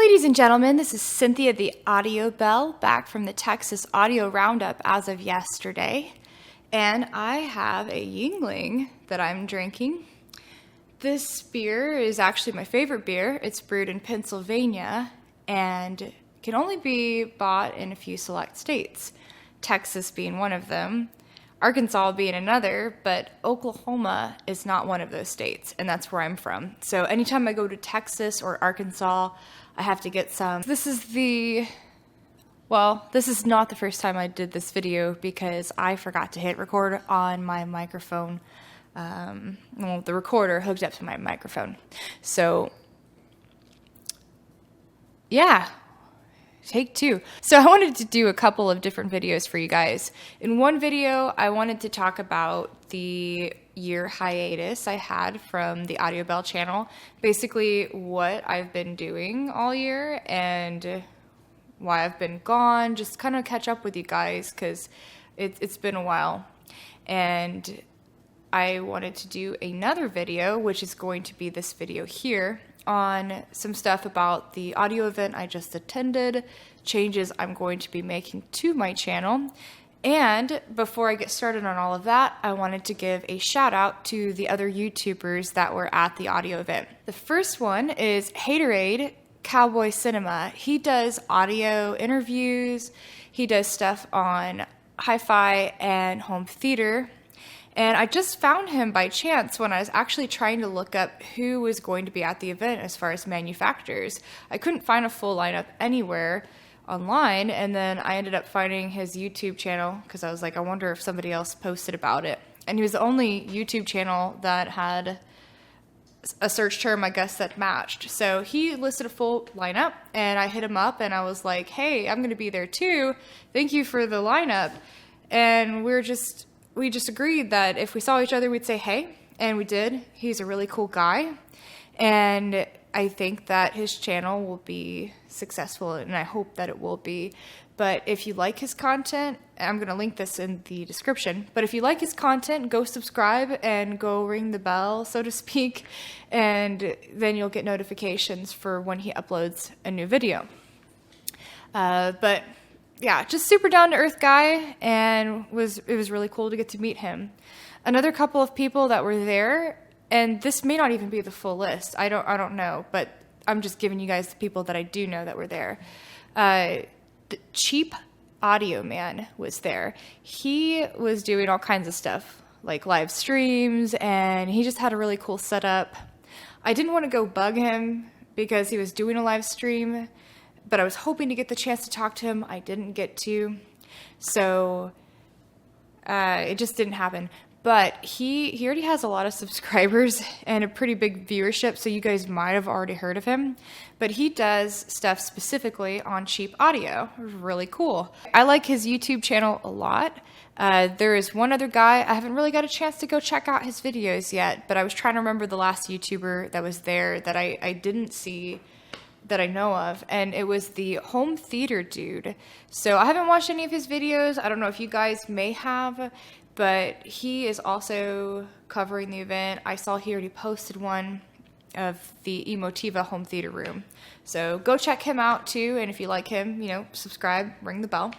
ladies and gentlemen, this is Cynthia the Audio Bell, back from the Texas Audio Roundup as of yesterday. And I have a Yingling that I'm drinking. This beer is actually my favorite beer. It's brewed in Pennsylvania and can only be bought in a few select states, Texas being one of them, Arkansas being another, but Oklahoma is not one of those states, and that's where I'm from. So anytime I go to Texas or Arkansas, I have to get some. This is not the first time I did this video because I forgot to hit record on my microphone. The recorder hooked up to my microphone. So, yeah. Take two. So I wanted to do a couple of different videos for you guys. In one video, I wanted to talk about the year hiatus I had from the Audio Bell channel. Basically what I've been doing all year and why I've been gone. Just kind of catch up with you guys because it's been a while. And I wanted to do another video, which is going to be this video here, on some stuff about the audio event I just attended, changes I'm going to be making to my channel. And before I get started on all of that, I wanted to give a shout out to the other YouTubers that were at the audio event. The first one is Hatoraid, Cowboy Cinema. He does audio interviews, he does stuff on hi-fi and home theater. And I just found him by chance when I was actually trying to look up who was going to be at the event as far as manufacturers. I couldn't find a full lineup anywhere online, and then I ended up finding his YouTube channel because I was like, I wonder if somebody else posted about it. And he was the only YouTube channel that had a search term, I guess, that matched. So he listed a full lineup, and I hit him up, and I was like, hey, I'm going to be there too. Thank you for the lineup. And we just agreed that if we saw each other, we'd say hey, and we did. He's a really cool guy, and I think that his channel will be successful, and I hope that it will be. But if you like his content, I'm going to link this in the description, but if you like his content, go subscribe and go ring the bell, so to speak, and then you'll get notifications for when he uploads a new video. But yeah, just super down-to-earth guy, and it was really cool to get to meet him. Another couple of people that were there, and this may not even be the full list. I don't know, but I'm just giving you guys the people that I do know that were there. The cheapaudioman was there. He was doing all kinds of stuff, like live streams, and he just had a really cool setup. I didn't want to go bug him because he was doing a live stream, but I was hoping to get the chance to talk to him. I didn't get to, so it just didn't happen. But he already has a lot of subscribers and a pretty big viewership, so you guys might have already heard of him. But he does stuff specifically on cheap audio. Really cool. I like his YouTube channel a lot. There is one other guy. I haven't really got a chance to go check out his videos yet, but I was trying to remember the last YouTuber that was there that I didn't see that I know of, and it was the home theater dude. So I haven't watched any of his videos. I don't know if you guys may have, but he is also covering the event. I saw he already posted one of the Emotiva home theater room. So go check him out too, and if you like him, subscribe, ring the bell.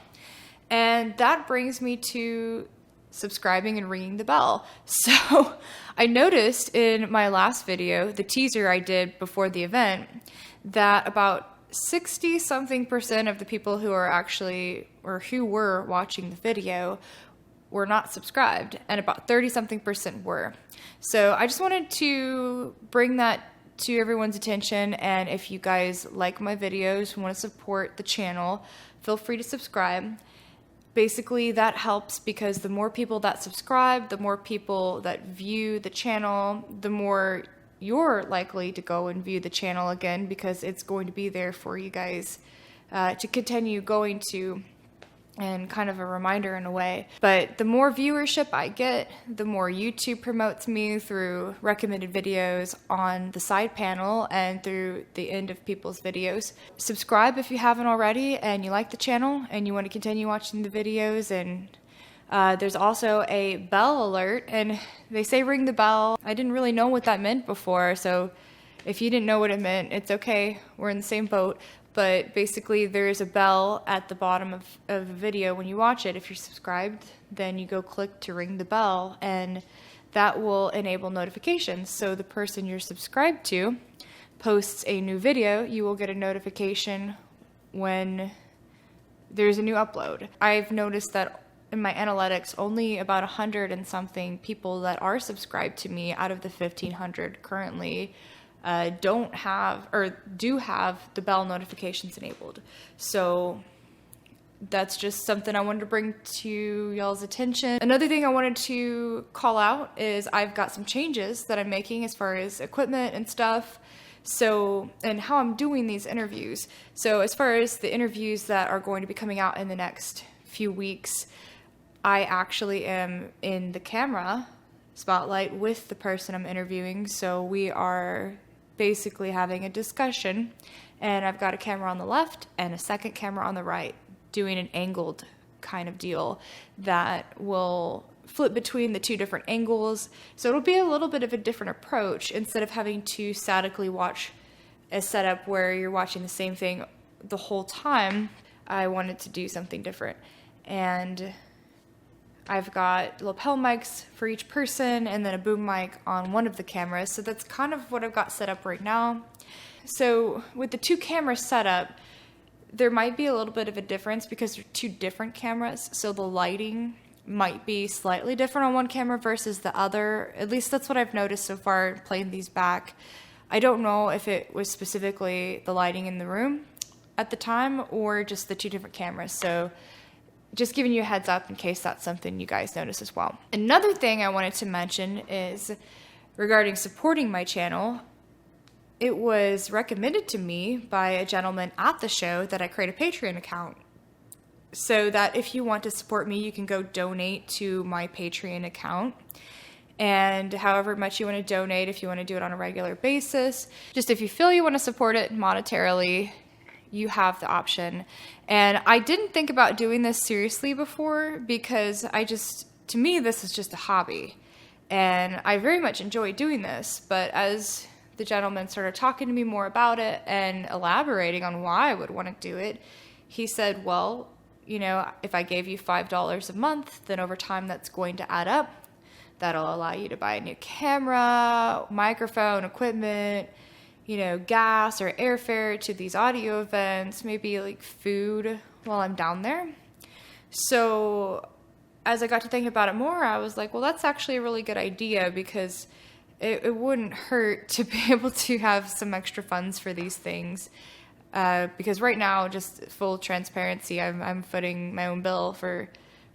And that brings me to subscribing and ringing the bell. So I noticed in my last video, the teaser I did before the event, that about 60-something% of the people who are actually, or who were watching the video, were not subscribed, and about 30-something% were. So I just wanted to bring that to everyone's attention, and if you guys like my videos, want to support the channel, feel free to subscribe. Basically, that helps because the more people that subscribe, the more people that view the channel, the more you're likely to go and view the channel again because it's going to be there for you guys to continue going to, and kind of a reminder in a way. But the more viewership I get, the more YouTube promotes me through recommended videos on the side panel and through the end of people's videos. Subscribe if you haven't already and you like the channel and you want to continue watching the videos. And there's also a bell alert, and they say ring the bell. I didn't really know what that meant before, so If you didn't know what it meant, it's okay. We're in the same boat. But basically, there's a bell at the bottom of the video when you watch it. If you're subscribed, then you go click to ring the bell, and that will enable notifications. So the person you're subscribed to posts a new video, you will get a notification when there's a new upload. I've noticed that in my analytics, only about 100 and something people that are subscribed to me out of the 1,500 currently don't have or do have the bell notifications enabled. So that's just something I wanted to bring to y'all's attention. Another thing I wanted to call out is I've got some changes that I'm making as far as equipment and stuff. So, and how I'm doing these interviews. So as far as the interviews that are going to be coming out in the next few weeks, I actually am in the camera spotlight with the person I'm interviewing. So we are basically having a discussion, and I've got a camera on the left and a second camera on the right, doing an angled kind of deal that will flip between the two different angles. So it'll be a little bit of a different approach. Instead of having to statically watch a setup where you're watching the same thing the whole time, I wanted to do something different. And I've got lapel mics for each person and then a boom mic on one of the cameras. So that's kind of what I've got set up right now. So with the two camera setup, there might be a little bit of a difference because they're two different cameras. So the lighting might be slightly different on one camera versus the other. At least that's what I've noticed so far playing these back. I don't know if it was specifically the lighting in the room at the time or just the two different cameras. So just giving you a heads up in case that's something you guys notice as well. Another thing I wanted to mention is regarding supporting my channel. It was recommended to me by a gentleman at the show that I create a Patreon account, so that if you want to support me, you can go donate to my Patreon account. And however much you want to donate, if you want to do it on a regular basis, just if you feel you want to support it monetarily, you have the option. And I didn't think about doing this seriously before because to me, this is just a hobby. And I very much enjoy doing this. But as the gentleman started talking to me more about it and elaborating on why I would want to do it, he said, well, you know, if I gave you $5 a month, then over time that's going to add up. That'll allow you to buy a new camera, microphone, equipment, you know, gas or airfare to these audio events, maybe like food while I'm down there. So as I got to think about it more, I was like, well, that's actually a really good idea because it wouldn't hurt to be able to have some extra funds for these things. Because right now, just full transparency, I'm footing my own bill for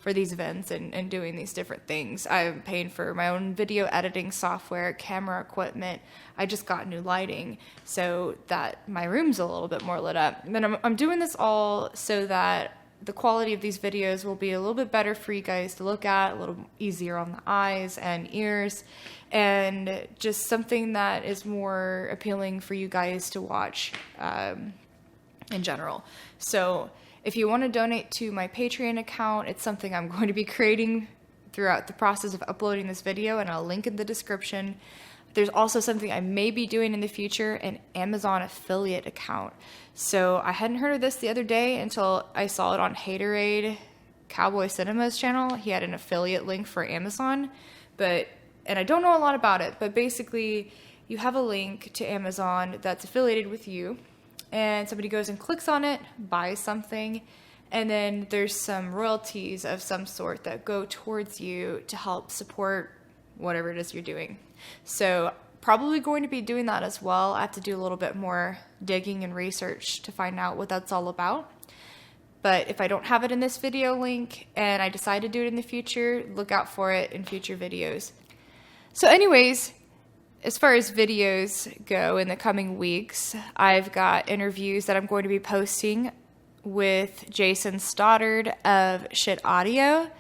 these events and doing these different things. I'm paying for my own video editing software, camera equipment. I just got new lighting so that my room's a little bit more lit up. And then I'm doing this all so that the quality of these videos will be a little bit better for you guys to look at, a little easier on the eyes and ears, and just something that is more appealing for you guys to watch in general. So if you want to donate to my Patreon account, it's something I'm going to be creating throughout the process of uploading this video, and I'll link in the description. There's also something I may be doing in the future, an Amazon affiliate account. So I hadn't heard of this the other day until I saw it on Hatoraid, Cowboy Cinema's channel. He had an affiliate link for Amazon, and I don't know a lot about it, but basically you have a link to Amazon that's affiliated with you, and somebody goes and clicks on it, buys something, and then there's some royalties of some sort that go towards you to help support whatever it is you're doing. So probably going to be doing that as well. I have to do a little bit more digging and research to find out what that's all about. But if I don't have it in this video link and I decide to do it in the future, look out for it in future videos. So anyways, as far as videos go in the coming weeks, I've got interviews that I'm going to be posting with Jason Stoddard of Shit Audio,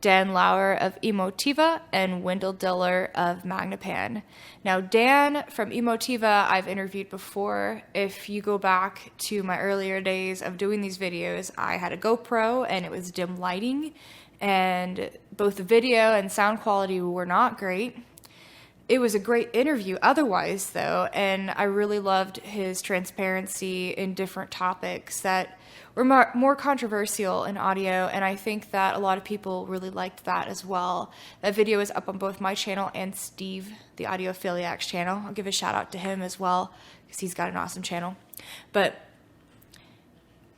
Dan Lauer of Emotiva, and Wendell Diller of Magnapan. Now, Dan from Emotiva, I've interviewed before. If you go back to my earlier days of doing these videos, I had a GoPro and it was dim lighting, and both the video and sound quality were not great. It was a great interview otherwise, though, and I really loved his transparency in different topics that were more controversial in audio, and I think that a lot of people really liked that as well. That video is up on both my channel and Steve, the Audiophiliac's channel. I'll give a shout out to him as well, because he's got an awesome channel. But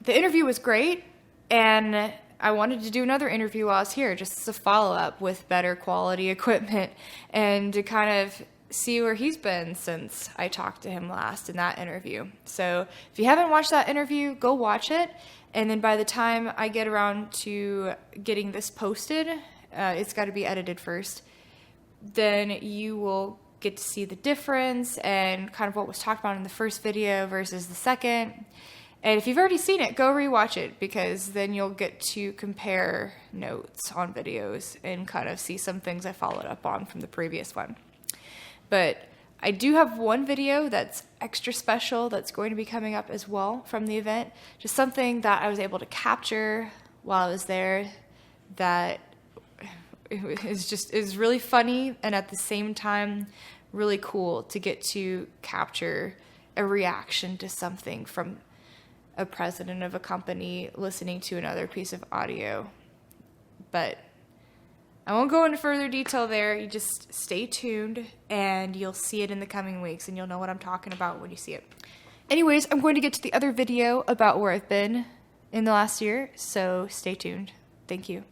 the interview was great, and I wanted to do another interview while I was here, just as a follow-up with better quality equipment, and to kind of see where he's been since I talked to him last in that interview. So if you haven't watched that interview, go watch it, and then by the time I get around to getting this posted, it's got to be edited first, then you will get to see the difference and kind of what was talked about in the first video versus the second. And if you've already seen it, go rewatch it, because then you'll get to compare notes on videos and kind of see some things I followed up on from the previous one. But I do have one video that's extra special that's going to be coming up as well from the event. Just something that I was able to capture while I was there that is really funny, and at the same time really cool to get to capture a reaction to something from a president of a company listening to another piece of audio. But I won't go into further detail there. You just stay tuned and you'll see it in the coming weeks, and you'll know what I'm talking about when you see it. Anyways, I'm going to get to the other video about where I've been in the last year, so stay tuned. Thank you.